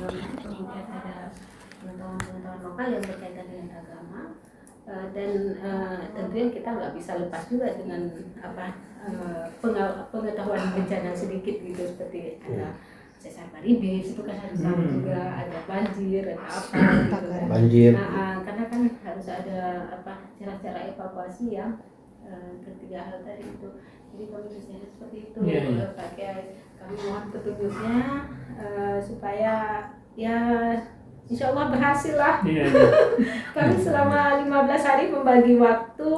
kemudian ada pengetahuan-pengetahuan lokal yang berkaitan dengan agama, dan tentunya kita nggak bisa lepas juga dengan pengetahuan bencana sedikit gitu, seperti ada sesar baribis itu kan harus tahu juga, ada banjir, ada apa gitu kan. Banjir. Karena kan harus ada cara-cara evakuasi yang ketiga hal tadi itu. Jadi kami misalnya seperti itu, Pak Kiai, kami mohon petunjuknya supaya ya insya Allah berhasil lah. Kami selama 15 hari membagi waktu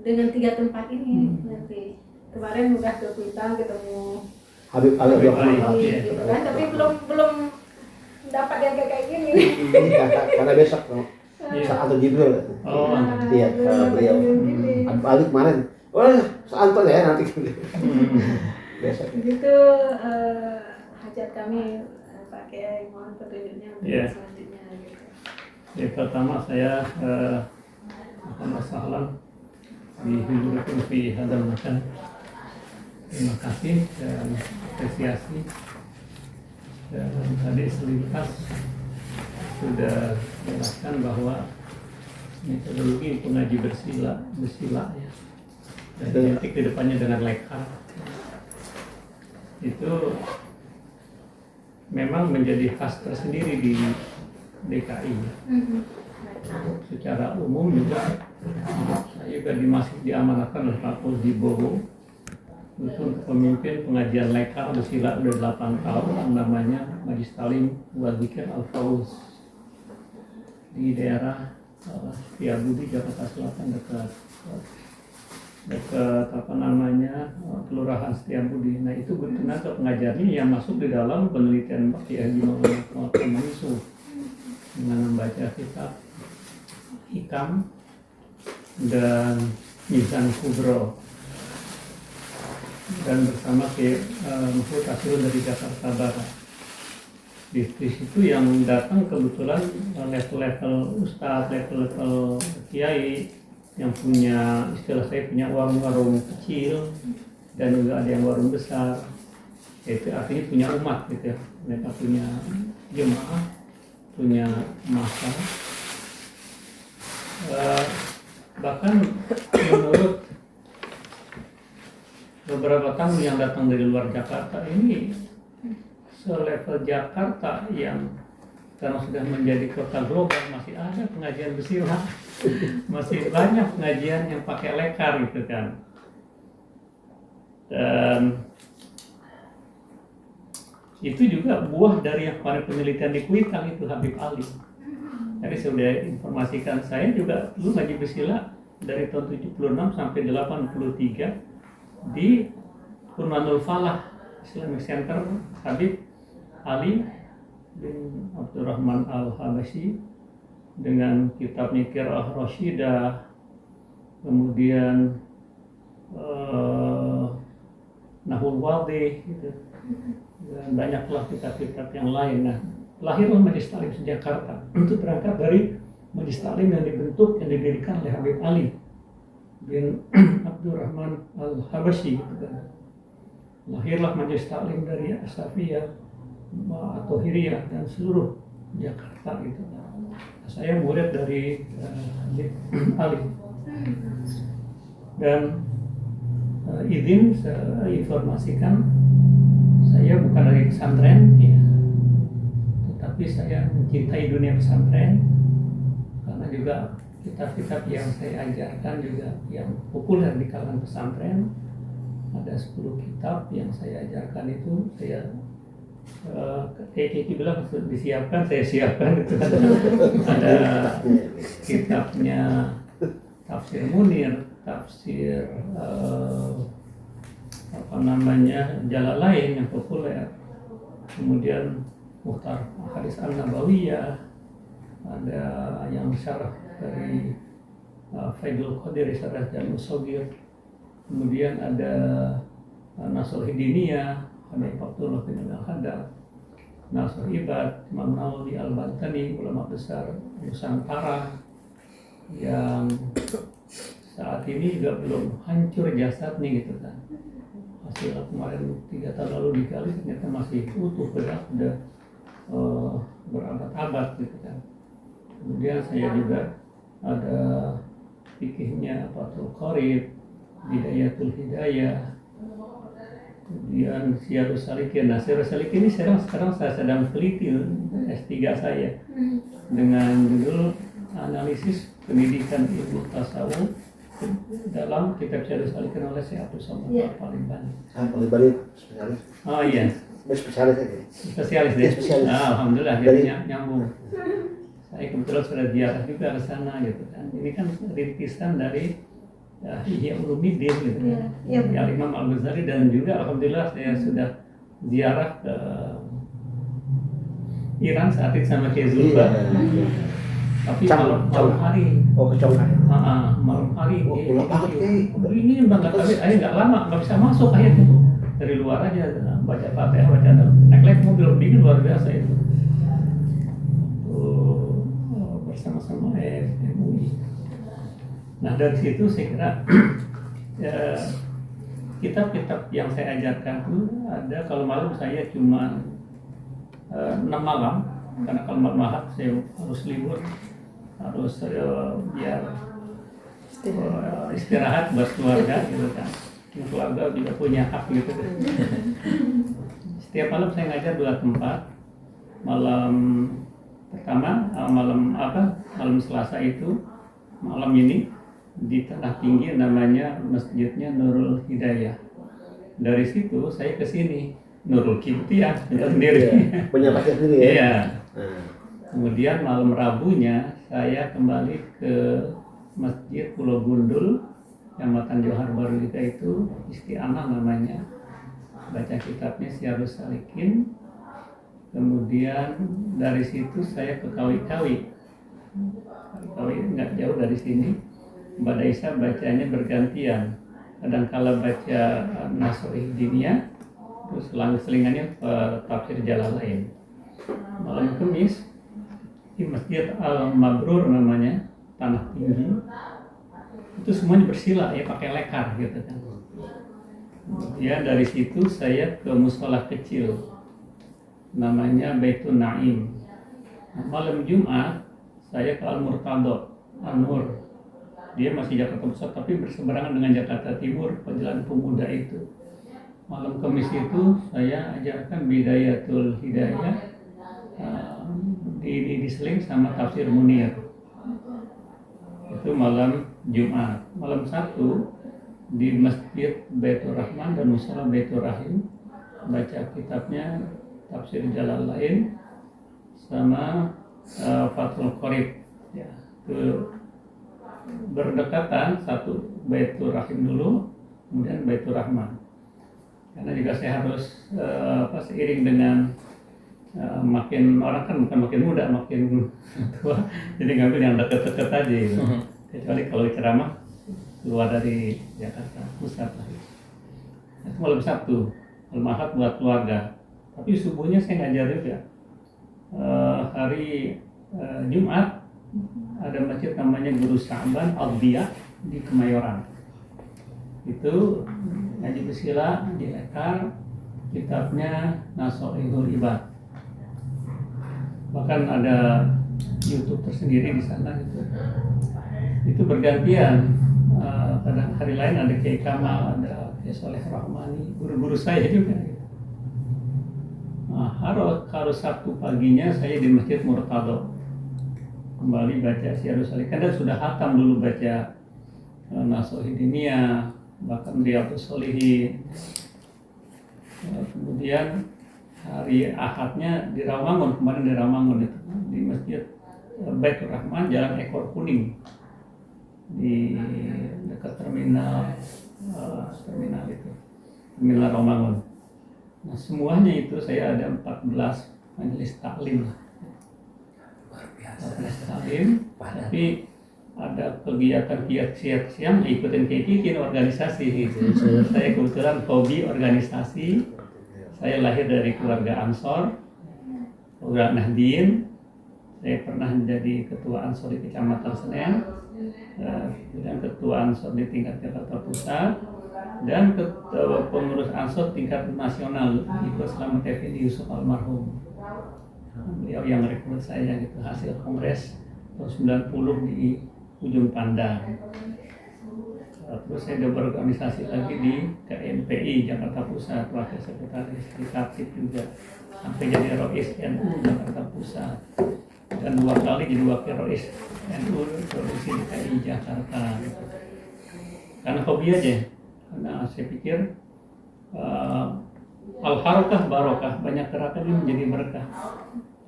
dengan 3 tempat ini. Nanti kemarin udah ke Kuitang ketemu Habib Ali gitu kan, tapi belum dapat yang kayak gini. Karena besok saat Jibril. Iya, beliau. Habib Ali kemarin. Seanton ya nanti. Besok. Begitu hajat kami Pak Kiai, mohon petunjuknya untuk selanjutnya gitu. Yang pertama saya masalah di hidupku di hadal makan. Terima kasih dan apresiasi. Dan tadi selintas sudah jelaskan bahwa metodologi pengaji bersila ya, dan identik di depannya dengan lekar itu memang menjadi khas tersendiri di DKI. Secara umum juga saya juga masih diamanatkan oleh Pak Dibowo untuk pemimpin pengajian lekar bersila udah 8 tahun, namanya Majlis Talim wa Dzikir Al-Fauz di daerah Setiabudi, Jakarta Selatan, dekat Kelurahan Setiabudi. Nah itu tenaga pengajarnya yang masuk di dalam penelitian Pak Kiai Muhammad Yusuf dengan membaca kitab Hikam dan Mizan Kubro, dan bersama Mahfud Tasirun dari Jakarta Barat. Di situ yang datang kebetulan level-level ustadz, level-level kiai yang punya, istilah saya punya warung-warung kecil dan juga ada yang warung besar. Itu artinya punya umat gitu ya. Mereka punya jemaah, punya massa. Bahkan menurut beberapa tamu yang datang dari luar Jakarta ini, selevel Jakarta yang sekarang sudah menjadi kota global masih ada pengajian bersila, masih banyak pengajian yang pakai lekar gitu kan. Dan itu juga buah dari yang pada penelitian di Kuitang itu, Habib Ali. Tadi saya sudah informasikan, saya juga dulu ngaji bersila dari tahun 76 sampai 83 di Purmanul Falah Islamic Center Habib Ali bin Abdurrahman Al-Habashi dengan kitabnya Qiraah Rasyidah, kemudian Nahul Wadih gitu. Dan banyaklah kitab-kitab yang lain. Nah, lahirlah Majlis Talim Jakarta untuk berangkat dari Majlis Talim yang dibentuk, yang didirikan oleh Habib Ali bin Abdurrahman Al-Habashi gitu kan. Lahirlah Majlis Talim dari Asafiyah atau Hiriyah dan seluruh Jakarta gitu. Nah, saya murid dari Habib Ali. Dan izin saya informasikan, saya bukan dari pesantren ya, tetapi saya mencintai dunia pesantren karena juga kitab-kitab yang saya ajarkan juga yang populer di kalangan pesantren. Ada 10 kitab yang saya ajarkan itu saya kayak bilang disiapkan, saya siapkan itu. Ada kitabnya Tafsir Munir, tafsir Jalalain yang populer, kemudian Muhtar Hadis An-Nabawiyah, ada yang syarah dari Faidul Qadir, syarah Jamus Shogir, kemudian ada Nasr Hidiniyah, ada Abdullah bin Al-Hadar, Nasr Ibad, Imam Nawawi Al-Bantani, ulama besar Nusantara yang saat ini juga belum hancur jasadnya gitu kan. Hasil kemarin 3 tahun lalu digali ternyata masih utuh, udah berabad gitu kan. Kemudian saya juga ada fikihnya Fathul Qorib, Bidayatul Hidayah, kemudian Syiarus Salikin. Nah, Syiarus Salikin ini sekarang saya sedang teliti S3 saya dengan judul analisis pendidikan ilmu tasawuf dalam kitab Syiarus Salikin oleh Syekh Abdul Somad Al-Palembani. Al-Palembani spesialis. Oh iya. Spesialis aja. Spesialis deh. Spesialis. Alhamdulillah jadi nyambung. Saya kebetulan sudah ziarah juga ke sana gitu kan. Ini kan rintisan dari Ihya Ulumuddin gitu kan. Ya, Imam Al-Ghazali, dan juga alhamdulillah saya sudah ziarah ke Iran saat itu sama Kiai Zulfa. Tapi malam hari. Oh, ke Congkai. Malam hari. Udah banget Ini banget kali, nggak lama, nggak bisa masuk akhirnya. Dari luar aja baca Fatihah, baca naik mobil dingin luar biasa itu. Bersama-sama MUI. Nah dari situ saya kira kitab-kitab yang saya ajarkan itu ada, kalau malam saya cuma 6 malam, karena kalau malam Ahad saya harus libur, harus biar istirahat buat keluarga gitu kan. Keluarga juga punya hak gitu kan. Setiap malam saya ngajar 2 tempat. Malam pertama malam Selasa itu, malam ini di Tanah Tinggi, namanya masjidnya Nurul Hidayah. Dari situ saya ke sini Nurul Kibtiyah sendiri. Punya pakai sendiri ya. Iya. Kemudian malam Rabunya saya kembali ke Masjid Pulau Gundul, Kecamatan Johar Baru juga, itu Isti'anah namanya. Baca kitabnya Syiarus Salikin. Kemudian dari situ saya ke Kawi-Kawi. Kawi nggak jauh dari sini. Mbak Daisa bacanya bergantian. Kadang-kala baca Nashorih Diniyah, terus selingannya tafsir Jalalain. Malam Kamis di Masjid Al-Mabrur namanya, Tanah Tinggi. Itu semuanya bersila ya, pakai lekar gitu kan. Ya dari situ saya ke musola kecil namanya Baitun Naim. Malam Jumat saya ke Al-Murtado, An-Nur. Dia masih Jakarta Pusat tapi berseberangan dengan Jakarta Timur, Jalan Pemuda itu. Malam Kamis itu saya ajarkan Bidayatul Hidayah, diseling sama Tafsir Munir. Itu malam Jumat. Malam Sabtu di Masjid Baitur Rahman dan Musala Baitur Rahim, baca kitabnya Tafsir Jalalain sama Fathul Qorib ya. Itu berdekatan, satu Baitur Rahim dulu, kemudian Baitur Rahman. Karena juga saya harus seiring dengan makin orang kan bukan makin muda, makin tua, jadi ngambil yang dekat-dekat aja gitu. Kecuali kalau ceramah keluar dari Jakarta Pusat lah. Itu malam Sabtu, malam Ahad buat keluarga. Tapi subuhnya saya ngajar juga. Hari Jumat ada masjid namanya Guru Sya'ban Al-Diyah di Kemayoran. Itu ngaji bersila di lekar, kitabnya Nashorihul Ibad. Bahkan ada YouTube tersendiri di sana gitu. Itu bergantian. Kadang hari lain ada Kiai Kamal, ada Kiai Soleh Rahmani, guru-guru saya juga. Nah, harus Sabtu paginya saya di Masjid Murtado kembali baca Syiarus Salikin, dan sudah hatam dulu baca Nashorih Diniyah, bahkan Riyadhus Shalihin. Kemudian hari Ahadnya di Rawamangun, kemarin di Rawamangun itu di Masjid Baitur Rahman, Jalan Ekor Kuning di dekat terminal itu, terminal Rawamangun. Nah semuanya itu saya ada 14 majelis taklim lah. Luar biasa. Majelis taklim, tapi ada kegiatan siang ikutin kayak gini organisasi gitu. Saya kebetulan hobi organisasi. Saya lahir dari keluarga Ansor, keluarga Nahdien. Saya pernah menjadi ketua Ansor di Kecamatan Senen, dan ketua Ansor di tingkat Jakarta Pusat, dan pengurus Ansor tingkat nasional ikut selama TVD Yusuf almarhum. beliau yang rekrut saya gitu, hasil kongres tahun 90 di Ujung Pandang. Terus saya udah berorganisasi lagi di KMPI Jakarta Pusat, wakil sekretaris di Katib juga, sampai jadi Rois NU Jakarta Pusat, dan 2 kali jadi wakil Rois NU Provinsi DKI Jakarta. Karena hobi aja, karena saya pikir al-harokah barokah, banyak gerakan ini menjadi berkah.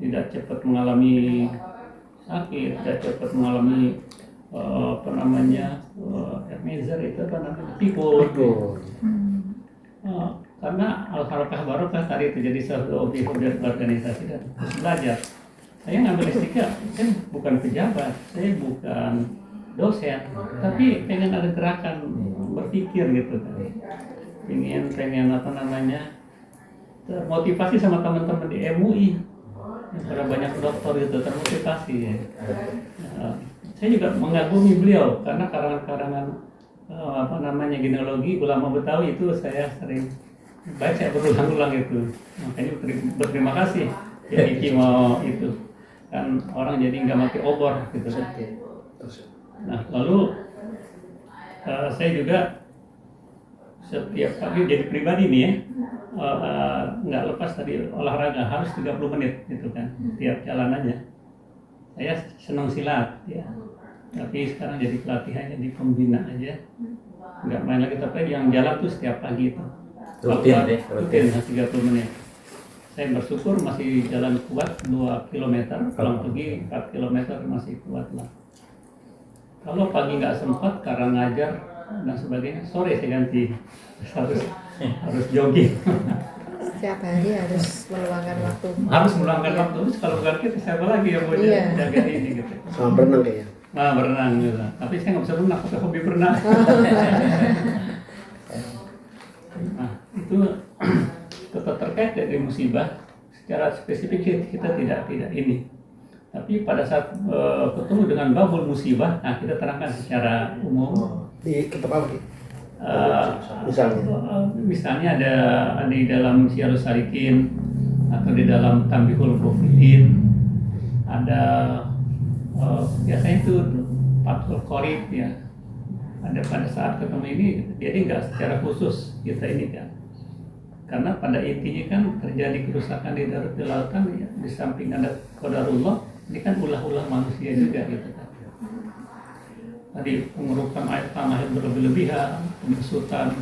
Tidak cepat mengalami sakit, tidak cepat mengalami Ermezer itu pikul. Karena al-harokah barokah tadi itu jadi satu hobi organisasi dan terus belajar. Saya ngambil S3, saya bukan pejabat, saya bukan dosen, tapi pengen ada gerakan berpikir gitu kan. Pengen termotivasi sama teman-teman di MUI. Karena banyak dokter gitu termotivasi ya. Saya juga mengagumi beliau karena karangan-karangan genealogi ulama Betawi itu saya sering baca berulang-ulang itu. Makanya berterima kasih ya Iki mau itu kan orang jadi nggak mati obor gitu. Nah lalu saya juga setiap pagi jadi pribadi nih ya, nggak lepas tadi olahraga harus 30 menit gitu kan tiap jalanannya. Saya senang silat ya, tapi sekarang jadi pelatihannya di pembina aja, nggak main lagi, tapi yang jalan tuh setiap pagi itu rutin 30 menit. Saya bersyukur masih jalan kuat 2 km, pulang pergi 4 km masih kuat lah. Kalau pagi nggak sempat karena ngajar dan sebagainya, sore saya ganti harus jogging. Setiap hari harus meluangkan waktu. Harus meluangkan waktu. Terus kalau bukan kita siapa lagi yang mau jaga ini gitu. Sama berenang kayaknya. Nah berenang gitu. Tapi saya nggak bisa berenang, tapi hobi berenang. Nah itu tetap terkait dari musibah. Secara spesifik kita tidak ini. Tapi pada saat ketemu dengan babul musibah, nah kita terangkan secara umum. Di kitab apa sih? Misalnya ada di dalam Syiarus Salikin atau di dalam Tambihul Mufidin, ada biasanya itu Fathul Qorib ya. Ada pada saat ketemu ini, jadi nggak secara khusus kita ini kan. Karena pada intinya kan terjadi kerusakan di darat di lautan ya, di samping ada qadarullah, ini kan ulah-ulah manusia juga gitu kan. Tadi pengurukan air tanah yang berlebih-lebihan, penyusutan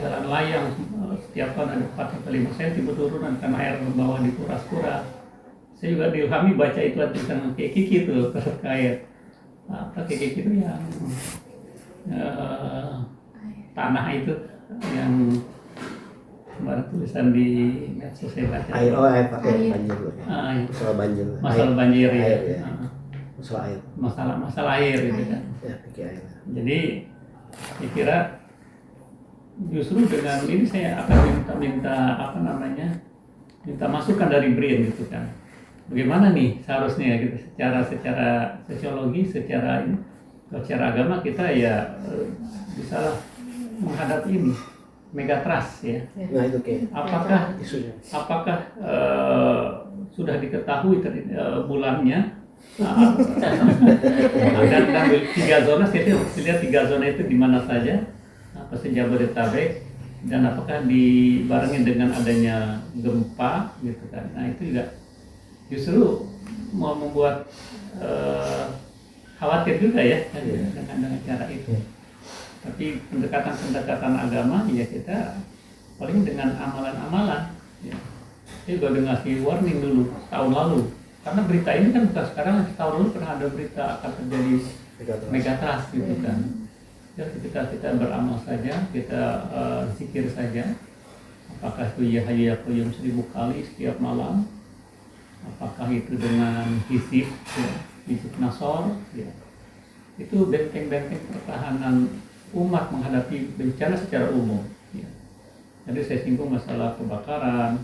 jalan layang setiap tahun ada 4-5 cm penurunan karena air bawah dikuras-kuras. Saya juga diilhami baca itu tentang Kiki itu terkait Kiki itu yang tanah itu yang kemarin tulisan di medsos saya baca. Air banjir. Masalah banjir. Masalah banjir ya. Masalah air gitu kan. Ya, air. Jadi saya kira justru dengan ini saya akan minta masukan dari BRIN gitu kan. Bagaimana nih seharusnya gitu secara sosiologi, secara agama kita ya bisa menghadapi ini megatrust ya. Nah itu kayak apakah sudah diketahui bulannya dan 3 zona, saya lihat 3 zona itu di mana saja, apa saja Jabodetabek, dan apakah dibarengi dengan adanya gempa gitu kan. Nah itu juga justru mau membuat khawatir juga ya dengan cara itu. Tapi pendekatan agama ya kita paling dengan amalan-amalan ya. Saya juga udah ngasih warning dulu tahun lalu, karena berita ini kan bukan sekarang, tahun lalu pernah ada berita akan terjadi megatrust gitu kan. Ya ketika kita beramal saja, kita zikir saja, apakah itu ya hayya qayyum 1000 kali setiap malam, apakah itu dengan hizib ya, hizib nasor ya, itu benteng-benteng pertahanan umat menghadapi bencana secara umum ya. Jadi saya singgung masalah kebakaran,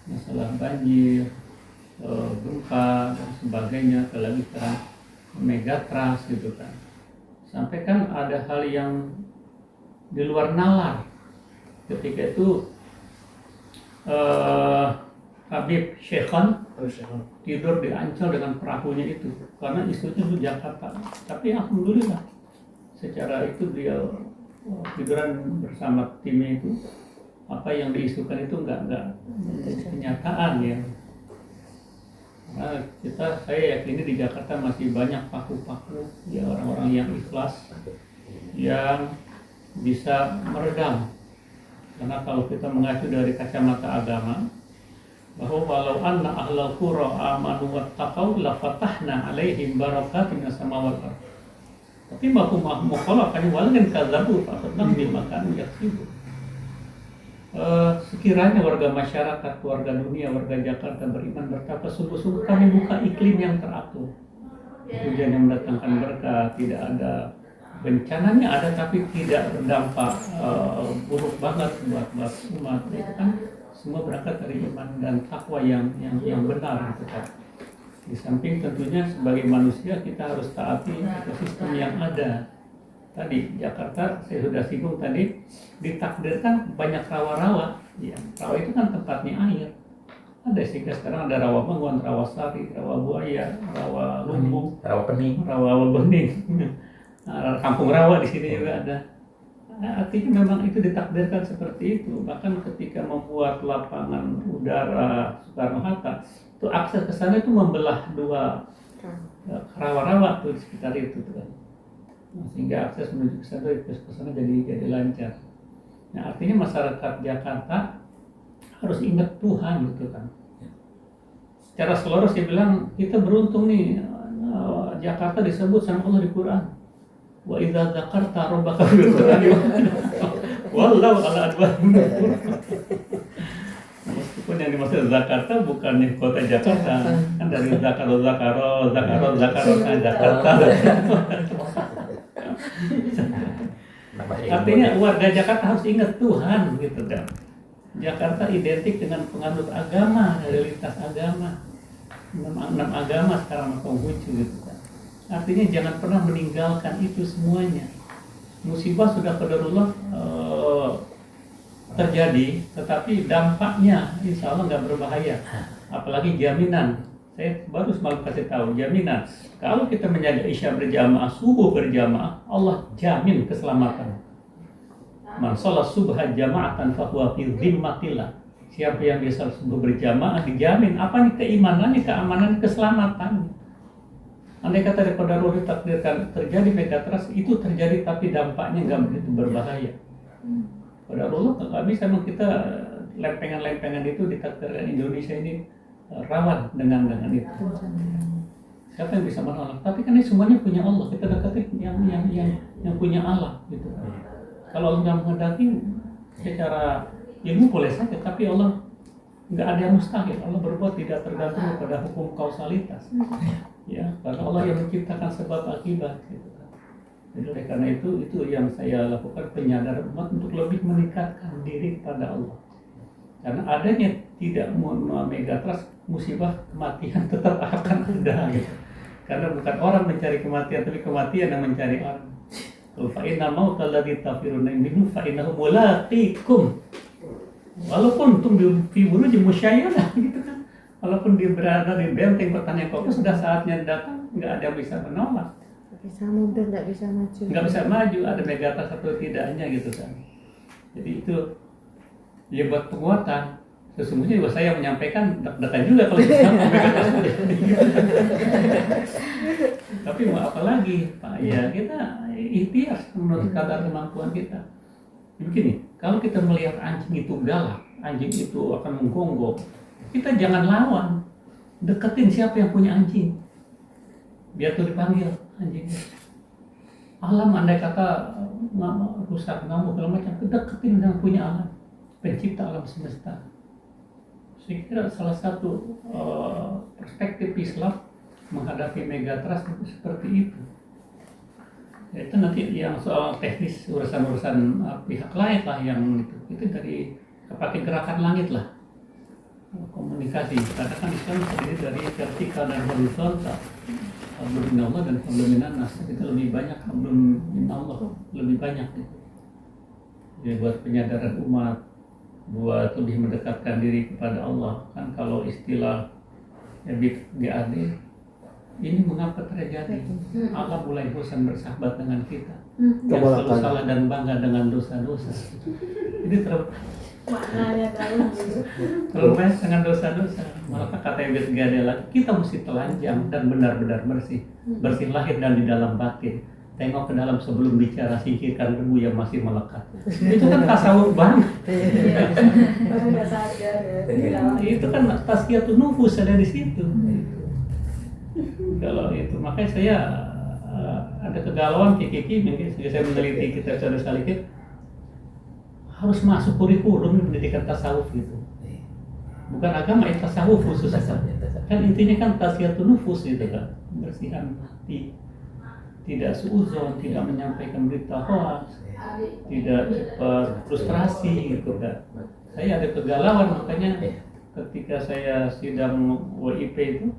masalah banjir, gempa dan sebagainya, apalagi sekarang megatrust gitu kan. Sampai kan ada hal yang di luar nalar ketika itu Habib Syekhan Terus ya. tidur di Ancol dengan perahunya itu karena isunya itu Jakarta. Tapi alhamdulillah secara itu beliau tiduran bersama timnya itu, apa yang diisukan itu enggak kenyataan ya. Nah, saya yakini di Jakarta masih banyak paku-paku ya, orang-orang yang ikhlas yang bisa meredam. Karena kalau kita mengacu dari kacamata agama, bahwa walau anna ahlal qura amanu wattaqau la fatahna alaihim barakatin minas samawati wal ardh. Tapi mahum mukhalafan walakin kadzabu fa akhadnahum bima kanu yaksibun. Sekiranya warga masyarakat, warga dunia, warga Jakarta beriman bertakwa sungguh-sungguh, kami buka iklim yang teratur. Hujan yang mendatangkan berkah, tidak ada bencananya ada tapi tidak berdampak buruk banget buat umat. Itu kan semua berangkat dari iman dan takwa yang benar gitu kan. Di samping tentunya sebagai manusia kita harus taati ekosistem yang ada. Tadi Jakarta saya sudah singgung tadi, ditakdirkan banyak rawa-rawa. Ya, rawa itu kan tempatnya air. Ada sehingga sekarang ada rawa Bangun, rawa Sari, rawa Buaya, rawa Lumbung, Rawa Pening. rawa Bening. Nah, kampung rawa di sini juga ada. Nah, artinya memang itu ditakdirkan seperti itu. Bahkan ketika membuat lapangan udara Soekarno-Hatta, itu akses ke sana itu membelah dua rawa-rawa tuh di sekitar itu tuh kan. Nah, sehingga akses menuju ke sana jadi lancar. Nah, artinya masyarakat Jakarta harus ingat Tuhan gitu kan. Secara seluruh saya bilang kita beruntung nih, Jakarta disebut sama Allah di Quran. Wa idza dzakarta rabbaka fil qur'ani wallahu ala adbarihim. Meskipun yang dimaksud Jakarta bukan kota Jakarta, kan dari Zakaro Jakarta. Artinya warga Jakarta harus ingat Tuhan gitu kan. Jakarta identik dengan penganut agama, dari lintas agama. 6 agama sekarang Konghucu gitu kan. Artinya jangan pernah meninggalkan itu semuanya. Musibah sudah qadarullah terjadi, tetapi dampaknya insya Allah nggak berbahaya. Apalagi jaminan. Saya baru semalam kasih tahu jaminan. Kalau kita menjaga isya berjamaah, subuh berjamaah, Allah jamin keselamatan. Man sholat subha jama'atan fahuwa fi dhimmatillah. Siapa yang bisa subuh berjamaah dijamin apa nih keimanannya, keamanannya, keselamatan. Andai kata qadarullah ditakdirkan terjadi megatrust, itu terjadi tapi dampaknya nggak begitu berbahaya. Qadarullah nggak bisa, memang kita lempengan-lempengan itu ditakdirkan Indonesia ini rawan dengan itu. Siapa yang bisa menolak? Tapi kan ini semuanya punya Allah. Kita deketin yang punya Allah gitu. Kalau Allah nggak menghendaki secara ilmu boleh saja, tapi Allah nggak ada yang mustahil. Allah berbuat tidak tergantung pada hukum kausalitas. Ya, karena Allah yang menciptakan sebab akibat gitu kan. Jadi oleh karena itu yang saya lakukan, penyadaran umat untuk lebih meningkatkan diri kepada Allah. Karena adanya tidak megatrust, musibah kematian tetap akan ada gitu. Karena bukan orang mencari kematian, tapi kematian yang mencari orang. Fa inna mautal ladzi tafiruna minhu fa innahu mulaqikum. Walaupun tum fi burujin musyayyada gitu kan. Walaupun dia berada di benteng pertahanan kokoh, sudah saatnya datang, nggak ada yang bisa menolak. Nggak bisa mundur, nggak bisa maju. Nggak bisa maju, ada megatrust atau tidaknya gitu kan. Jadi itu ya buat penguatan. Sesungguhnya juga saya menyampaikan deg-degan juga kalau kita megatrust. Tapi mau apa lagi, Pak? Ya kita ikhtiar menurut kadar kemampuan kita. Begini, kalau kita melihat anjing itu galak, anjing itu akan menggonggong, kita jangan lawan, deketin siapa yang punya anjing, biar tuh dipanggil anjingnya. Alam andai kata rusak, ngamuk, segala macam, deketin yang punya alam, pencipta alam semesta. Saya kira salah satu perspektif Islam menghadapi megatrust itu seperti itu. Itu nanti yang soal teknis urusan pihak lain lah yang itu dari pakai gerakan langit lah. Komunikasi, karena kan Islam terdiri dari vertikal dan horizontal. Hablum minallah dan hablum minannas, itu lebih banyak hablum minallah, lebih banyak gitu. Jadi buat penyadaran umat buat lebih mendekatkan diri kepada Allah. Kan kalau istilah GAD, ini mengapa terjadi? Allah mulai bosan bersahabat dengan kita, yang selalu salah dan bangga dengan dosa-dosa. Ini maknanya dalam terlalu banyak dengan dosa-dosa. Maka kata Ibnu Gade lagi, kita mesti telanjang dan benar-benar bersih, bersih lahir dan di dalam batin. Tengok ke dalam sebelum bicara, singkirkan debu yang masih melekat. Itu kan tasawuf banget. baru nggak sadar ya. Itu kan tazkiyatun nufus ada di situ. Kalau itu, makanya saya ada kegalauan kiki mungkin saya meneliti kita sudah salikin harus masuk kurikulum pendidikan tasawuf gitu. Bukan agama, tasawuf khusus. Kan intinya kan tazkiyatun nufus gitu kan, membersihkan hati. Tidak suudzon, tidak menyampaikan berita hoax, tidak frustrasi gitu kan. Saya ada kegalauan, makanya ketika saya sidang WIP itu,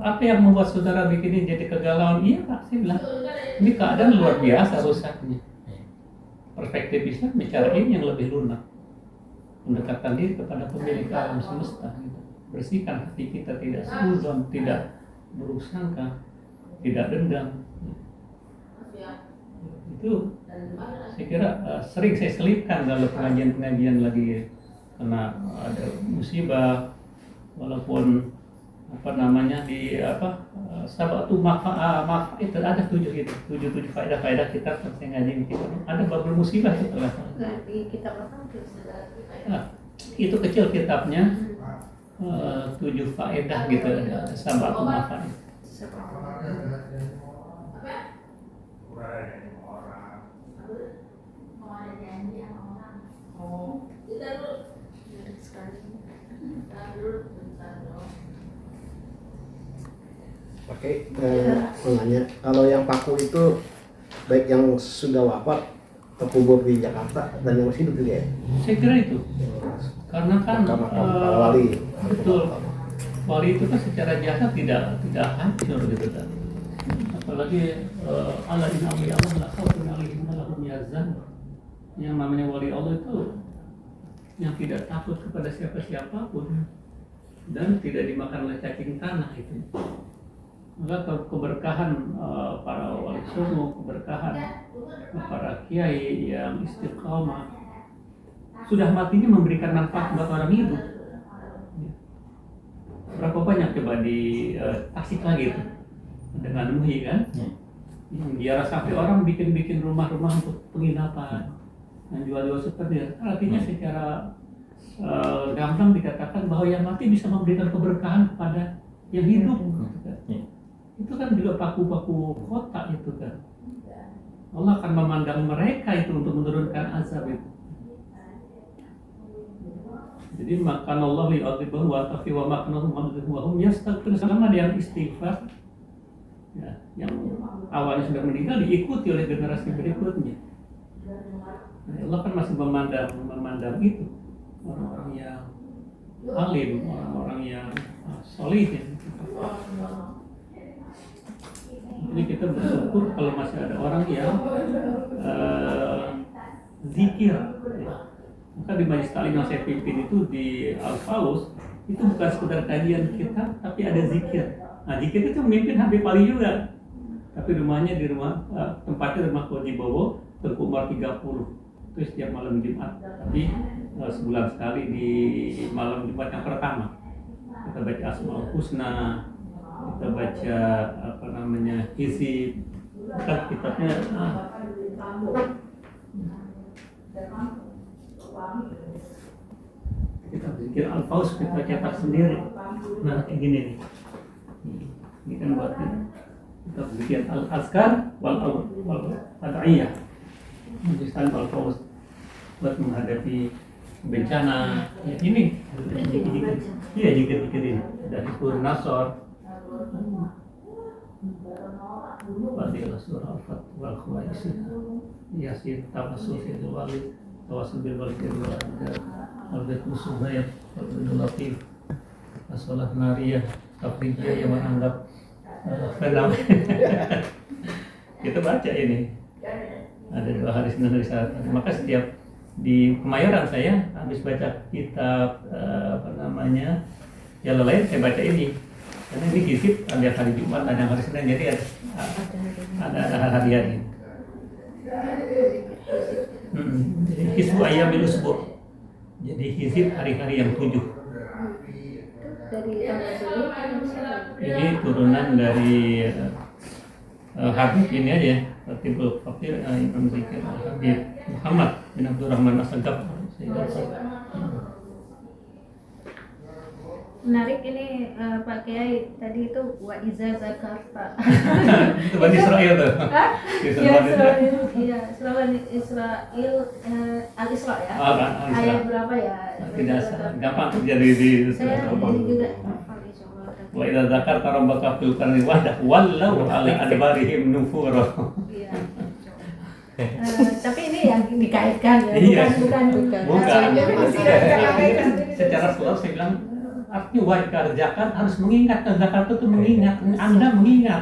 apa yang membuat saudara bikin ini jadi kegalauan? Iya Pak, saya bilang ini keadaan luar biasa rusaknya. Perspektif Islam bicara ini yang lebih lunak, mendekatkan diri kepada pemilik alam semesta gitu. Bersihkan hati kita, tidak suudzon, tidak buruk sangka, tidak dendam. Itu saya kira sering saya selipkan dalam pengajian-pengajian lagi karena ada musibah, walaupun di sabatu maaf itu ada 7 faedah kita saya ngaji kita ada babul musibah itu di kitab apa itu kecil kitabnya 7 faedah gitu, ada sabatu maaf. Oke, menanya kalau yang paku itu baik yang sudah wafat terkubur di Jakarta dan yang masih hidup juga ya? Saya kira itu karena kan wali betul, wali itu kan secara jasa tidak hancur gitu kan. Apalagi Allah inna awliya Allah la khaufun alaihim wa lahum yahzanun. Yang namanya wali Allah itu yang tidak takut kepada siapa-siapapun dan tidak dimakan oleh cacing tanah itu. Maka keberkahan para wali songo, keberkahan para kiai yang istiqamah sudah matinya memberikan manfaat buat orang hidup. Berapa banyak coba di Tasik lagi itu dengan Muhi kan? Biar sampai orang bikin rumah-rumah untuk penginapan, yang jual-jual seperti itu. Artinya secara gampang dikatakan bahwa yang mati bisa memberikan keberkahan kepada yang hidup. Itu kan juga paku-paku kota itu kan. Allah akan memandang mereka itu untuk menurunkan azab itu. Jadi makan Allah li'adzibahum wa tafi wa maknahum wa hum yastaghfirun, sama yang istighfar ya, yang awalnya sudah meninggal diikuti oleh generasi berikutnya. Nah, Allah kan masih memandang itu orang-orang yang alim, orang-orang yang solid ya. Jadi kita bersyukur kalau masih ada orang yang zikir. Maka di Majelis Taklim yang saya pimpin itu di Al-Faus itu bukan sekedar kajian kita, tapi ada zikir. Nah, zikir itu memimpin Habib Ali juga. Tapi rumahnya tempatnya rumah Koji Bowo, Tengku Umar 30. Itu setiap malam Jumat. Tapi sebulan sekali di malam Jumat yang pertama. Kita baca Asmaul Husna, kita baca isi kitabnya kita bikin Al-Faus, kita cetak sendiri. Nah kayak gini nih, ini kan buat kita bikin Al-Azkar wal Ad'iyah, menjadikan Al-Faus buat menghadapi bencana ya, ini iya jikir ini dari Surah Nasr, Fadilah surah Al-Fat wal Khuwaisir, Yasin, Tawassul Fidul Walid, Tawassul bil Walid wal Adar, Al-Bait Musubayat, Al-Bidul Latif, As-Salat Nariyah, Tafrijiyah yang menganggap fenomen. Kita baca ini ada 2 hari Senin hari Selasa. Maka setiap di Kemayoran saya habis baca kitab Jalan Lain, saya baca ini. Karena ini hizib ada hari Jumat, ada hari Senin, jadi ada hari-hari. Jadi hizib ayyamil usbu'. Jadi hizib hari-hari yang 7. Dari tanggal dulu kan Ini turunan dari Habib ini aja, Fatibul Fakir Imam Zikir Habib Muhammad bin Abdurrahman As-Sagaf. menarik ini Pak Kiai tadi itu wa iza zakarta. Itu Bani Israel tuh. Hah? Kisah Iya, Bani Israel. Israel Al-Isra ya. Al-Isra. Ayat berapa ya? Tidak gampang terjadi di Saya gampang. ini juga hafal insyaallah. Wa idza dzakarta rabbaka fil qarni wahdah wallau ala adbarihim nufura. Iya. Tapi ini yang dikaitkan ya, Iya. bukan. Bukan. Secara Secara slow saya bilang artinya wajar zakat harus mengingat, zakat itu mengingat, Anda mengingat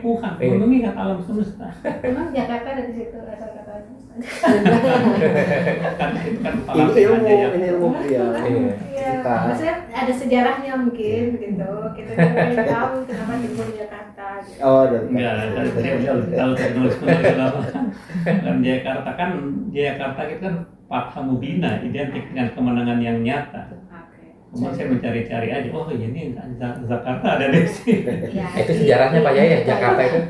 Tuhan, mengingat alam semesta. Memang Jakarta ada di situ asal katanya. Kan itu kan Ini ilmu, aja ya. ini ilmu ya. Iya, maksudnya ada sejarahnya mungkin gitu. Kita juga tahu kenapa timbul Jakarta. Gitu. Oh, dan Enggak, dia tahu teknologi kan Jakarta itu kan Fatha Mubina, identik dengan kemenangan yang nyata. Kemudian saya mencari-cari aja, oh ini Jakarta ada di sini. Ya, Itu sejarahnya Pak Yaya, Jakarta itu.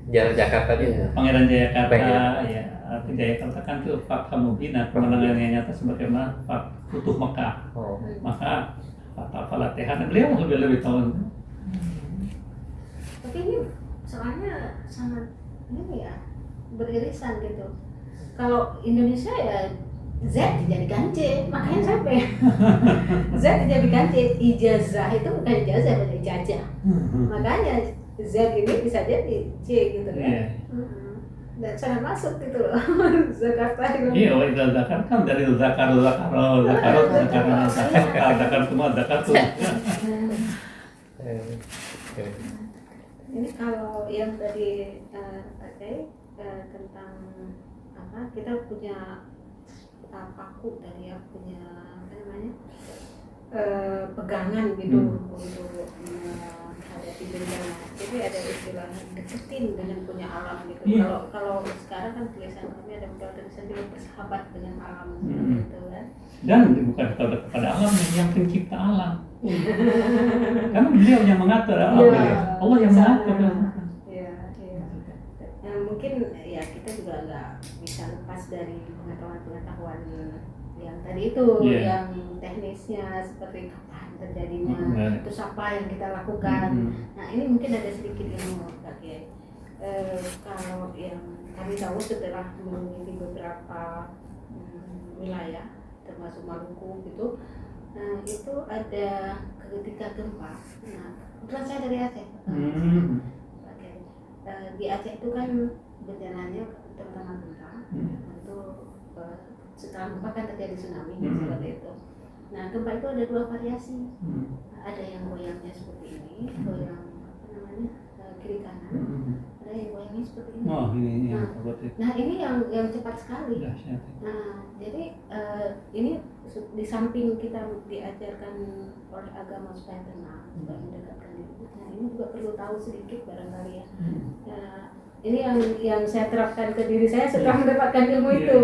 Sejarah Jakarta itu. Pangeran Jayakarta, Pangeran. ya, arti Jayakarta kan itu Fatha Mubina, kemenangan yang nyata sebagaimana Futuh Mekah. Oh. Maka Fatha Al-Fatihah, beliau lebih tahu. tapi ini soalnya sangat ini ya beririsan gitu. Kalau Indonesia ya Z dijadikan C, makanya sampai Z dijadikan C, ijazah itu bukan ijazah, bukan ijazah. Makanya Z ini bisa jadi C gitu kan. Iya. Dan sangat masuk gitu loh. Jakarta itu. Iya, itu zakat kan dari zakar semua zakat tuh. Ini kalau yang tadi pakai tentang apa, kita punya paku tadi ya, punya apa namanya pegangan gitu untuk menghadapi bencana. Jadi ada istilah deketin dengan punya alam gitu. Kalau sekarang kan tulisan kami ada beberapa tulisan juga bersahabat dengan alam gitu kan. Dan bukan kepada alam, yang pencipta alam. Karena beliau yang mengatur alam, Allah yang mengatur. Iya. Yang mungkin ya kita juga nggak bisa lepas dari pengetahuan yang tadi itu, yang teknisnya seperti kapan terjadinya, terus apa yang kita lakukan. Nah ini mungkin ada sedikit ilmu Kak Kiai. Kalau yang kami tahu setelah meneliti beberapa wilayah termasuk Maluku gitu, itu ada ketika gempa. Nah kebetulan saya dari Aceh. Di Aceh itu kan bencananya terutama gempa, itu setelah gempa kan terjadi tsunami seperti itu. Nah gempa itu ada dua variasi, ada yang goyangnya seperti ini, goyang apa namanya kiri kanan, ada yang goyangnya seperti ini. Oh ini Nah ini yang cepat sekali. Nah jadi ini di samping kita diajarkan oleh agama supaya tenang, supaya mendekatkan diri. Nah ini juga perlu tahu sedikit barangkali ya. Ini yang saya terapkan ke diri saya setelah mendapatkan ilmu itu.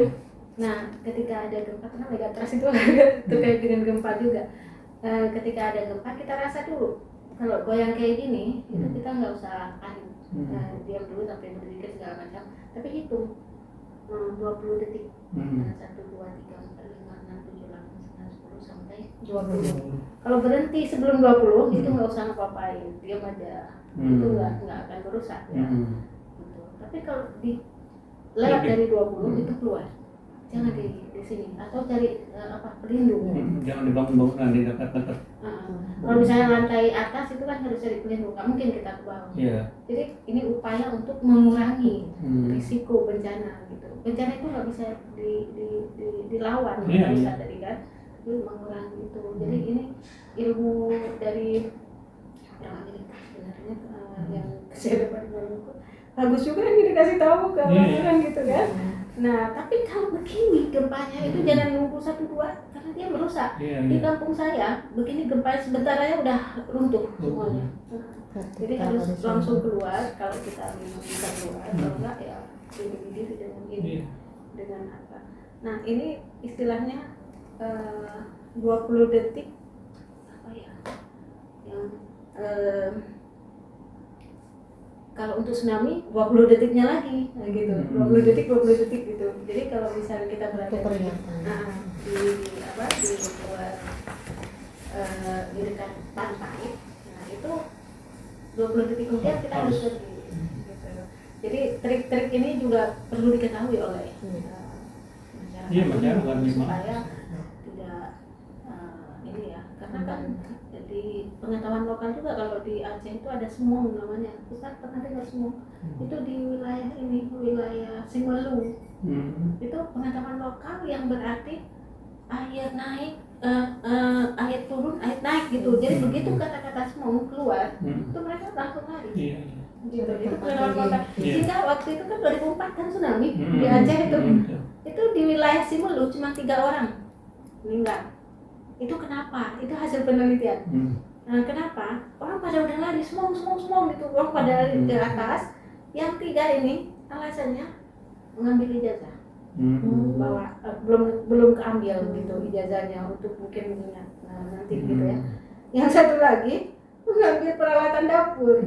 Nah ketika ada gempa, karena megatrust itu terkait dengan gempa juga. Ketika ada gempa kita rasa dulu. Kalau goyang kayak gini, itu kita nggak usah panik. Diam dulu sampai berpikir segala macam. Tapi hitung 20 detik. 1, 2, 3, 4, 5, 6, 7, 8, 9, 10 sampai 20. Kalau berhenti sebelum 20 itu nggak usah ngapa-ngapain, diam aja. Itu nggak akan merusak ya. Gitu. Tapi kalau lewat dari 20 itu keluar. Jangan di sini atau cari pelindung. Jangan dibangun-bangunan di dekat-dekat. Kalau misalnya lantai atas itu kan harus cari pelindung, nggak mungkin kita ke bawah. Jadi ini upaya untuk mengurangi risiko bencana gitu. Bencana itu nggak bisa dilawan, nggak bisa tadi kan, itu mengurangi itu. Jadi ini ilmu dari orang Amerika sebenarnya yang saya dapat bagus juga ini dikasih tahu ke orang gitu kan. Nah, tapi kalau begini gempanya itu jangan nunggu 1-2 karena dia merusak. Iya, Di iya. kampung saya begini gempa sebentar aja udah runtuh semuanya. Jadi harus langsung keluar kalau kita memang bisa keluar, kalau enggak ya lindungi diri dengan ini, Iya. dengan apa. Nah, ini istilahnya 20 detik apa ya? Yang kalau untuk tsunami 20 detiknya lagi, nah gitu. 20 detik gitu. Jadi kalau misalnya kita berada Itu peringatan. di luar di dekat pantai, nah itu 20 detik kemudian kita harus pergi. Gitu. Jadi trik-trik ini juga perlu diketahui oleh masyarakat. Iya, masyarakat memang. Supaya tidak ini ya, karena kan di pengetahuan lokal juga kalau di Aceh itu ada semong namanya. Kita pernah dengar semong? Itu di wilayah ini, wilayah Singwelu. Itu pengetahuan lokal yang berarti air naik, air turun, air naik gitu. Jadi begitu kata-kata semong keluar, itu mereka langsung lari. Iya. Gitu. Itu pengetahuan lokal. Iya. Sehingga waktu itu kan 2004 kan tsunami di Aceh itu di wilayah Singwelu cuma 3 orang meninggal. Itu kenapa? Itu hasil penelitian. Nah, kenapa? Orang pada udah lari, semong gitu, orang pada lari ke atas. Yang 3 ini alasannya mengambil ijazah, bawa belum keambil gitu ijazahnya untuk mungkin nanti gitu ya. Yang satu lagi mengambil peralatan dapur,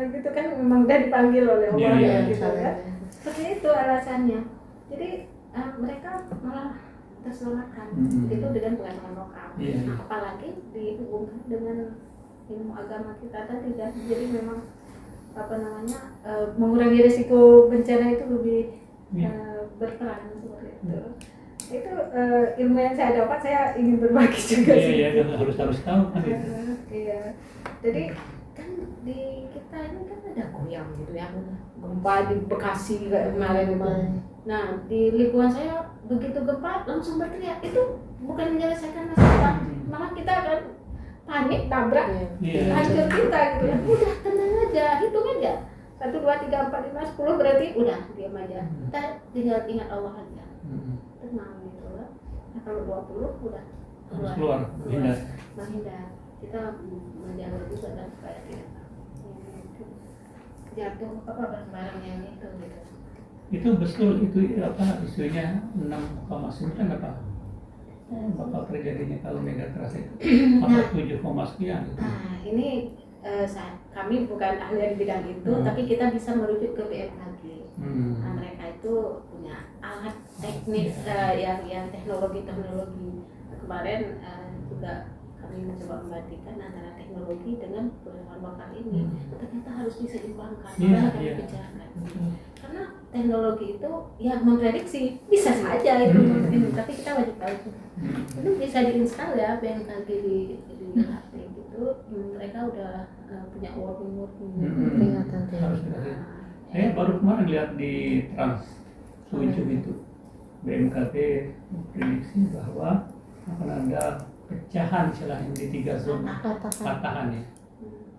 gitu kan memang udah dipanggil oleh orang gitu ya. Seperti itu alasannya. Jadi mereka malah terselamatkan itu dengan pengetahuan lokal. Nah, apalagi dihubungkan dengan ilmu agama kita tadi kan, jadi memang mengurangi risiko bencana itu lebih berperan seperti itu. Itu ilmu yang saya dapat, saya ingin berbagi juga sih. Iya, harus tahu kan itu. Iya, jadi kan di kita ini kan ada goyang gitu ya, gempa di Bekasi kayak kemarin itu. Nah, di lingkungan saya begitu gempa langsung berteriak, itu bukan menyelesaikan masalah, malah kita kan panik, tabrak, hancur kita gitu ya. Udah tenang aja, hitung aja 1, 2, 3, 4, 5, 10 berarti udah diam aja. Kita tinggal ingat Allah aja, tenang gitu lah. Nah, kalau 20 udah keluar, menghindar. Kita menjaga juga dan supaya tidak jatuh barang-barang yang itu gitu. Itu betul, itu apa isunya 6,9 apa bakal terjadinya kalau megatrust itu apa 7, sekian gitu. Nah ini kami bukan ahli di bidang itu, tapi kita bisa merujuk ke BMKG. Nah, mereka itu punya alat teknik yang teknologi. Kemarin juga kami mencoba membandingkan antara teknologi dengan pengetahuan lokal ini. Ternyata harus diseimbangkan. Kami bicarakan. Karena teknologi itu ya memprediksi bisa saja itu, tapi kita wajib tahu itu bisa diinstal ya BMKG di HP gitu. Mereka udah punya warning peringatan. Saya baru kemarin lihat di Trans 7 itu BMKG memprediksi bahwa akan ada pecahan istilahnya di 3 zona patahan ya.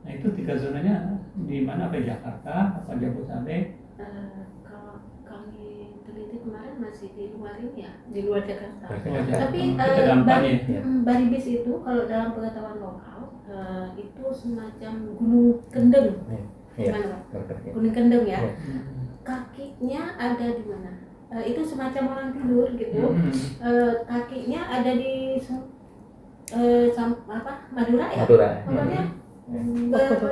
Nah itu 3 zonanya di mana? Apa Jakarta, apa Jabodetabek? Kalau kami teliti kemarin masih di luar ini ya, di luar Jakarta. Tapi Baribis itu kalau dalam pengetahuan lokal itu semacam gunung kendeng. Gimana Pak? Gunung kendeng ya. Kakinya ada di mana? Itu semacam orang tidur gitu. Kakinya ada di Madura ya. Pokoknya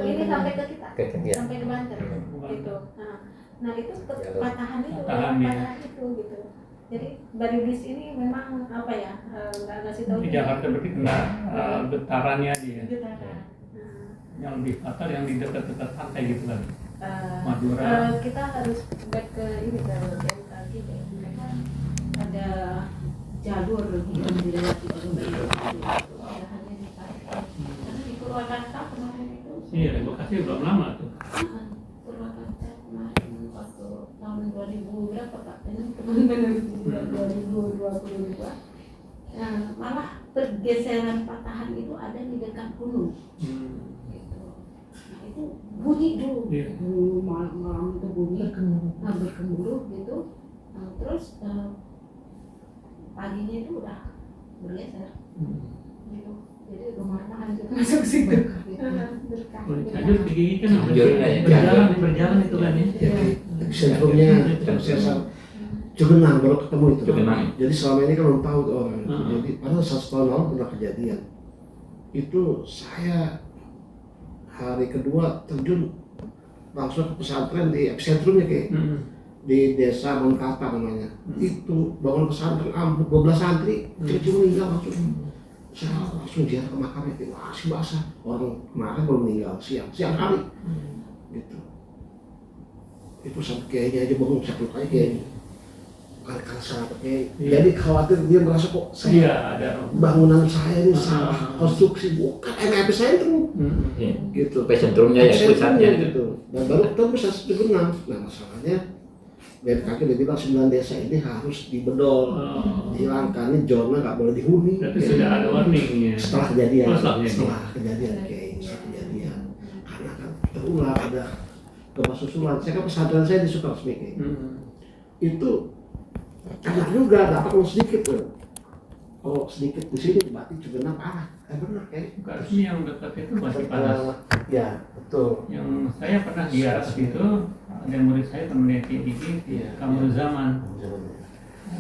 ini sampai ke kita, sampai ke Banten gitu. Nah itu patahan itu gitu. Jadi Baribis ini memang apa ya, nggak ngasih tahu. Di Jakarta berarti kena getarannya aja ya. Getaran. Yang lebih fatal yang di dekat-dekat pantai gitu kan. Madura. Kita harus back ke ini ke BMKG deh. Mereka ada jalur yang dilewati oleh BMKG. Hanya di Purwakarta. Karena di Purwakarta kemarin itu. Iya, di Bekasi belum lama tuh. Purwakarta kemarin waktu tahun 2000 berapa Pak? Ini teman-teman 2022. Nah, malah pergeseran patahan itu ada di dekat gunung. Gitu. Nah itu bunyi dulu, malam itu bunyi bergemuruh gitu. Terus paginya itu udah bergeser gitu. Jadi rumahnya hancur masuk situ. Berkah. Hancur digigit kan Hancur, berjalan itu kan ya. Sentrumnya sesar Cugenang baru ketemu itu. Cugenang. Jadi selama ini kan belum tahu tuh orang itu. Jadi padahal 1 tahun lalu pernah kejadian. Itu saya hari kedua terjun langsung ke pesantren di epicentrumnya kayak di desa Monkata namanya. Itu bangun pesantren ambruk 12 santri, kecil meninggal langsung. Saya langsung ziarah ke makamnya, wah si basah. Orang kemarin baru meninggal siang hari. Gitu. Itu sampai kayaknya aja bangun satu kali kayaknya. Karena salah pakai. Jadi khawatir dia merasa kok saya bangunan saya ini salah konstruksi, bukan epicentrum. Gitu. Epicentrumnya ya pusatnya gitu. Dan baru ketemu bisa Cugenang. Nah masalahnya BMKG udah bilang 9 desa ini harus dibedol, dihilangkan, ini zona nggak boleh dihuni. Tapi sudah ada warningnya. Setelah kejadian, Setelah kejadian, karena kan terulang ada gempa susulan. Saya kan pesantren saya di Sukaresmi itu enak juga, dapat kalau sedikit tuh. Kalau sedikit di sini berarti Cugenang parah. Benar kayak. Sukaresmi yang dekat itu masih panas. Ya betul. Yang saya pernah di atas itu, ada murid saya temennya di Kamu Zaman.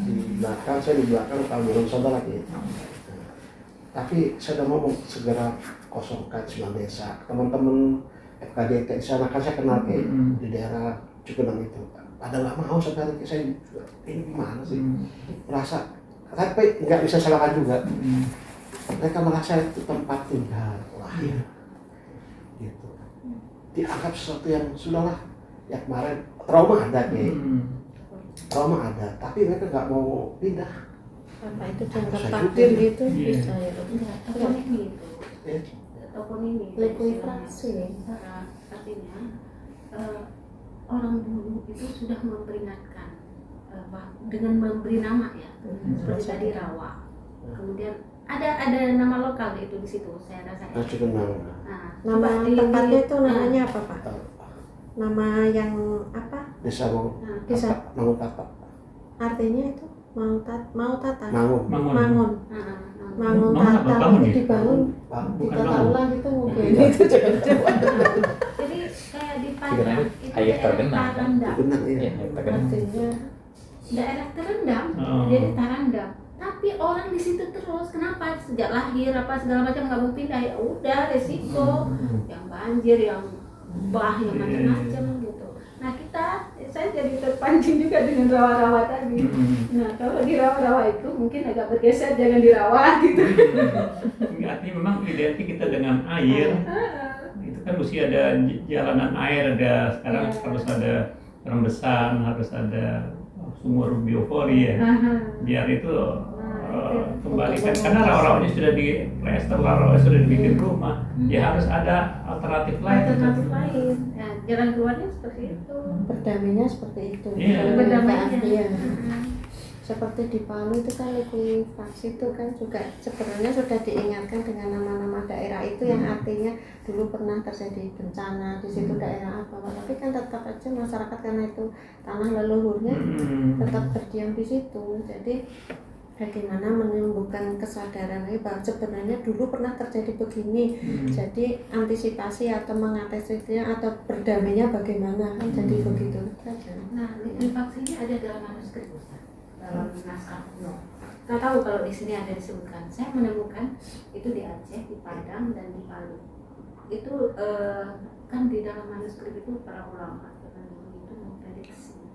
Di belakang, saya di belakang belum saudara lagi. Tapi saya udah ngomong segera kosongkan 9 desa. Teman-teman FKDT di sana kan saya kenal kayak di daerah Cugenang itu. Pada nggak mau sekarang saya ini gimana sih? Merasa, tapi nggak bisa salahkan juga. Mereka merasa itu tempat tinggal, lahir, gitu. Dianggap sesuatu yang sudahlah. Ya kemarin trauma ada trauma ada, tapi mereka nggak mau pindah. Apa itu dianggap Saya takdir ikutin. gitu? Iya. Enggak, toponim itu. Toponim itu. Likuifaksi. Artinya orang dulu itu sudah memperingatkan dengan memberi nama ya, seperti tadi rawa. Kemudian ada nama lokal itu di situ, saya rasa. Cugenang. Nah, Nama tempatnya itu namanya apa Pak? Tahu. Nama yang apa? Desa Desa. Mangun Tata. Artinya itu mau tata. Mangun. Mangun. Mangun Mangun apa? tata Bangun itu ya? dibangun. Bukan Ditata bangun. ulang itu mungkin itu jangan-jangan. jadi kayak di Cugenang Padang itu itu air daerah tergenang, kan? Tarandam. Cugenang Iya, ya. terkenal. Artinya Daerah terendam, jadi Tarandam. Tapi orang di situ terus, kenapa? Sejak lahir apa segala macam nggak mau pindah, ya udah resiko, yang banjir, yang bah, yang macam-macam gitu. Nah saya jadi terpancing juga dengan rawa-rawa tadi. Nah kalau di rawa-rawa itu mungkin agak bergeser, jangan dirawat gitu. Artinya memang identik kita dengan air. Itu kan mesti ada jalanan air, ada sekarang harus ada rembesan, harus ada sumur biofori ya, biar itu kembali kan, karena rawa-rawanya sudah di plester, rawa-rawanya sudah dibikin rumah, ya harus ada alternatif lain. Nah, jalan keluarnya seperti itu. berdamainya seperti itu. Iya. Kalau Berdamainya. iya. Seperti di Palu itu kan likuifaksi itu kan juga sebenarnya sudah diingatkan dengan nama-nama daerah itu yang artinya dulu pernah terjadi bencana di situ daerah apa, tapi kan tetap aja masyarakat karena itu tanah leluhurnya tetap berdiam di situ. Jadi bagaimana menumbuhkan kesadaran bahwa sebenarnya dulu pernah terjadi begini, jadi antisipasi atau mengatasinya atau berdamainya bagaimana kan jadi begitu saja. Nah, likuifaksinya ada dalam manuskrip, dalam naskah kuno. Nggak tahu kalau di sini ada disebutkan. Saya menemukan itu di Aceh, di Padang, dan di Palu. Itu kan di dalam manuskrip itu para ulama itu memprediksi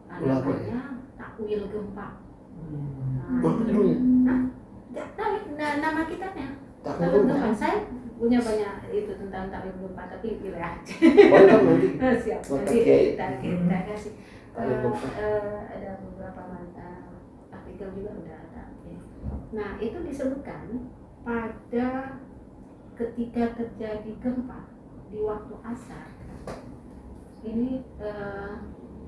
namanya takwil gempa. Nama kitanya takwil gempa. Saya punya banyak itu tentang takwil gempa, tapi pilih aja. Siap, nanti kita kasih. Ada beberapa artikel juga udah ada. Nah itu disebutkan pada ketika terjadi gempa di waktu asar ini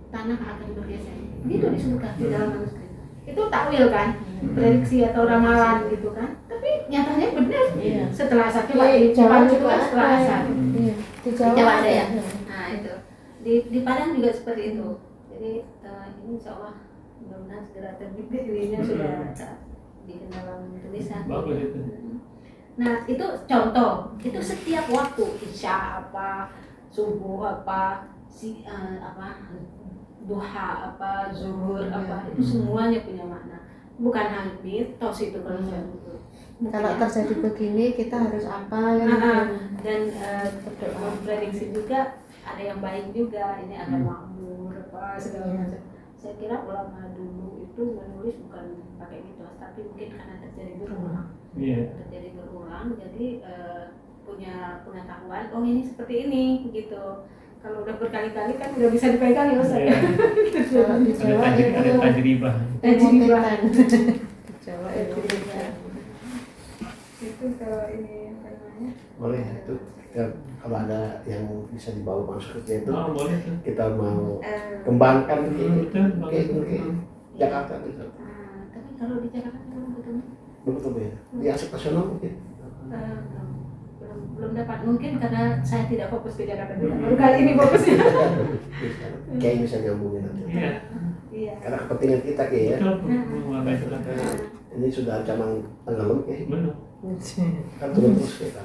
tanah akan bergeser. Itu disebutkan di dalam manuskrip. Itu takwil kan, prediksi atau ramalan gitu kan. Tapi nyatanya benar. Iya. Setelah asar Iya, di Jawa juga setelah asar. Iya. Di Jawa ada ya. ada. Nah itu di Padang juga seperti itu. Jadi Jadi ini insya Allah mudah-mudahan segera terbit, ininya sudah bikin dalam tulisan. Bagus itu. Nah itu contoh, itu setiap waktu isya apa, subuh apa, duha apa, zuhur apa, itu semuanya punya makna. Bukan hanya mitos itu kalau saya Kalau terjadi begini kita harus apa ya? dan memprediksi juga ada yang baik juga, ini akan makmur apa segala macam. Saya kira ulama dulu itu menulis bukan pakai mitos, tapi mungkin karena terjadi berulang. Terjadi berulang, jadi punya pengetahuan. Oh ini seperti ini gitu. Kalau udah berkali-kali kan udah bisa dipegang ya Ustaz. Kalau di Jawa itu Ada tajribah. Tajribah. Di Jawa itu Itu kalau ini apa namanya? Boleh itu ya, kalau ada yang bisa dibawa masuk ke itu Boleh tuh. kita mau kembangkan ke Jakarta gitu. Tapi kalau di Jakarta belum ketemu. Belum ketemu ya? Di aspek nasional mungkin. Belum dapat, mungkin karena saya tidak fokus ke Jakarta dulu. Baru kali ini fokusnya. Kayak bisa nyambungin nanti. Iya. Karena kepentingan kita kayak ya. Ini sudah ancaman tenggelam kayak. Benar. Kan turun terus kita.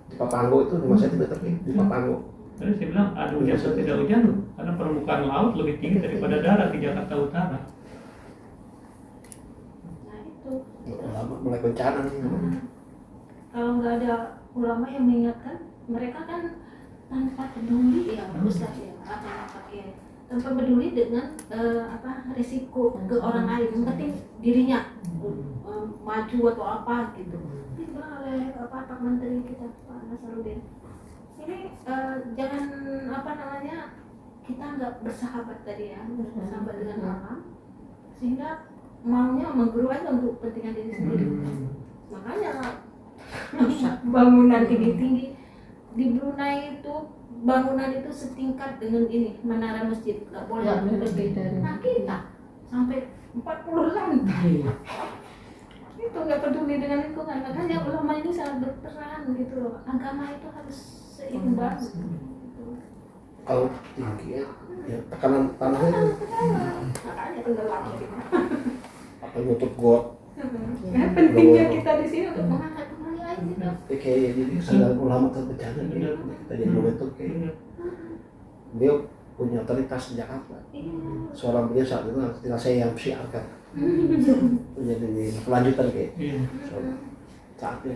Di Papanggo itu rumah saya 3 meter di Papanggo. Tadi saya bilang ada hujan atau tidak hujan karena permukaan laut lebih tinggi daripada darat di Jakarta Utara. Nah itu. Lama mulai bencana nih. Kalau nggak ada ulama yang mengingatkan, mereka kan tanpa peduli ya Ustaz ya, tanpa peduli dengan risiko ke orang lain, yang penting dirinya maju atau apa gitu. Dibilang oleh Pak Menteri kita Pak Nasaruddin, ini jangan kita nggak bersahabat tadi ya, bersahabat dengan alam, sehingga maunya mengguru aja untuk kepentingan diri sendiri. Makanya bangunan tinggi-tinggi di Brunei itu, bangunan itu setingkat dengan ini menara masjid, nggak boleh lebih. Nah kita sampai 40 lantai, itu nggak peduli dengan lingkungan. Makanya ulama ini sangat berperan gitu loh. Agama itu harus seimbang. Kalau tinggi ya tekanan tanahnya Makanya tenggelam jadi. apa nutup got. Nah, pentingnya kita di sini untuk mengangkat kembali air gitu. Kayak jadi kesadaran ulama terbencana kayak kita jadi momentum kayak beliau punya otoritas di Jakarta. Seorang beliau saat itu tinggal saya yang siarkan. Menjadi kelanjutan kayak saatnya.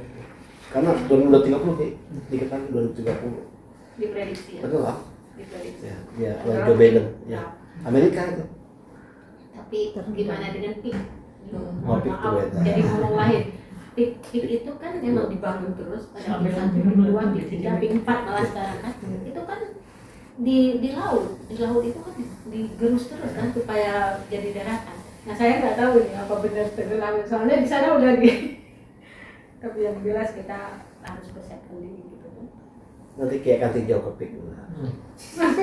Karena 2030 kayak dikatakan 2030. Diprediksi ya. Betul lah. Diprediksi. Ya, Joe Biden. Ya. Amerika itu. Tapi gimana dengan PIK? PIK itu beda. Jadi ngomong lain. PIK itu kan memang dibangun terus pada PIK 1, PIK 2, PIK 3, PIK 4 malah sekarang kan. Itu kan di laut itu kan digerus terus kan supaya jadi daratan. Nah saya nggak tahu nih apa benar tenggelam, soalnya di sana udah tapi yang jelas kita harus persiapkan diri gitu kan. Nanti kayak ganti jauh ke PIK.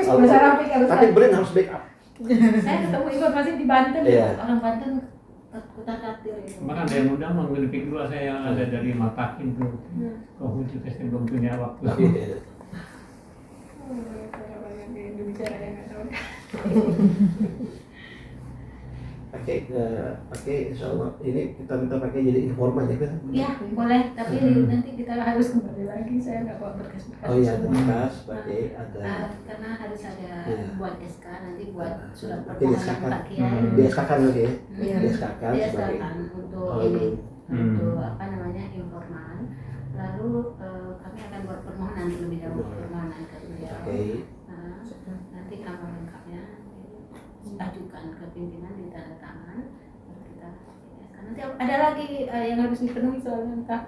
Masalah PIK harus. Tapi BRIN harus backup. Saya ketemu informasi di Banten, Iya. orang Banten kutat-katir itu. Kemarin ada yang undang mengenai PIK 2 saya ada dari Matakin tuh. Kok hujung saya belum punya waktu. Banyak di Indonesia yang nggak tahu. Pakai insya Allah ini kita minta pakai jadi informan ya kan? Iya boleh, tapi nanti kita harus kembali lagi. Saya nggak bawa berkas-berkas. Oh iya ada semua. bekas pakai ada. Karena harus ada buat SK nanti buat surat Pakai permohonan diskakan. Pak Kiai. Diskakan lagi ya. Iya. Diskakan sebagai. Diskakan untuk Oh, ini, Hmm. untuk apa namanya informan. Lalu kami akan buat permohonan terlebih dahulu, permohonan ke beliau. Oke. Nah, nanti nama lengkapnya ajukan ke pimpinan di tanda tangan. Baru kita nanti ada lagi yang harus dipenuhi soalnya entah